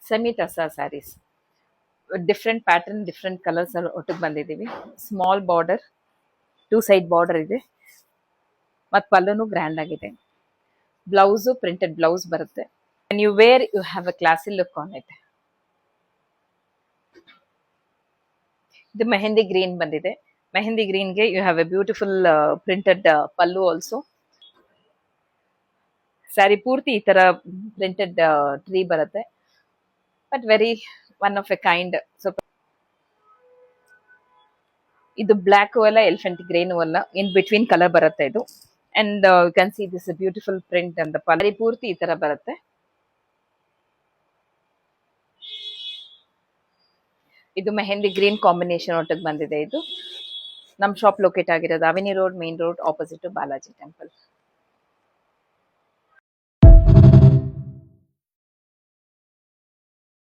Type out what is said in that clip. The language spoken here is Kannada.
Semi tussar sarees, different pattern different colours ಒಟ್ಟಿಗೆ ಬಂದಿದ್ದೀವಿ. ಸ್ಮಾಲ್ ಬಾರ್ಡರ್, 2 ಸೈಡ್ ಬಾರ್ಡರ್ ಇದೆ, ಮತ್ತು ಪಲ್ಲುನು ಗ್ರ್ಯಾಂಡ್ ಆಗಿದೆ. ಬ್ಲೌಸು ಪ್ರಿಂಟೆಡ್ ಬ್ಲೌಸ್ ಬರುತ್ತೆ. When you wear, you have a classy look on it. ಇದು ಮೆಹಂದಿ ಗ್ರೀನ್ ಬಂದಿದೆ. ಮೆಹಂದಿ ಗ್ರೀನ್ಗೆ you have a beautiful printed pallu also. Sari ಪೂರ್ತಿ ಈ ತರ ಪ್ರಿಂಟೆಡ್ ಟ್ರೀ ಬರುತ್ತೆ, but very one of a kind. So ಇದು ಬ್ಲ್ಯಾಕ್ ಅಲ್ಲ, ಎಲಿಫೆಂಟ್ ಗ್ರೇನು ಅಲ್ಲ, ಇನ್ ಬಿಟ್ವೀನ್ ಕಲರ್ ಬರುತ್ತೆ ಇದು. And you can see this beautiful print ಅಂತ ಪಲ್ಲು ಪೂರ್ತಿ ಈ ತರ ಬರುತ್ತೆ. ಇದು ಮೆಹಂದಿ ಗ್ರೀನ್ ಕಾಂಬಿನೇಷನ್ ಒಟ್ಟಿಗೆ ಬಂದಿದೆ. ಇದು ನಮ್ಮ ಶಾಪ್ ಲೊಕೇಟ್ ಆಗಿರೋದು avenue road, main road, opposite Balaji temple.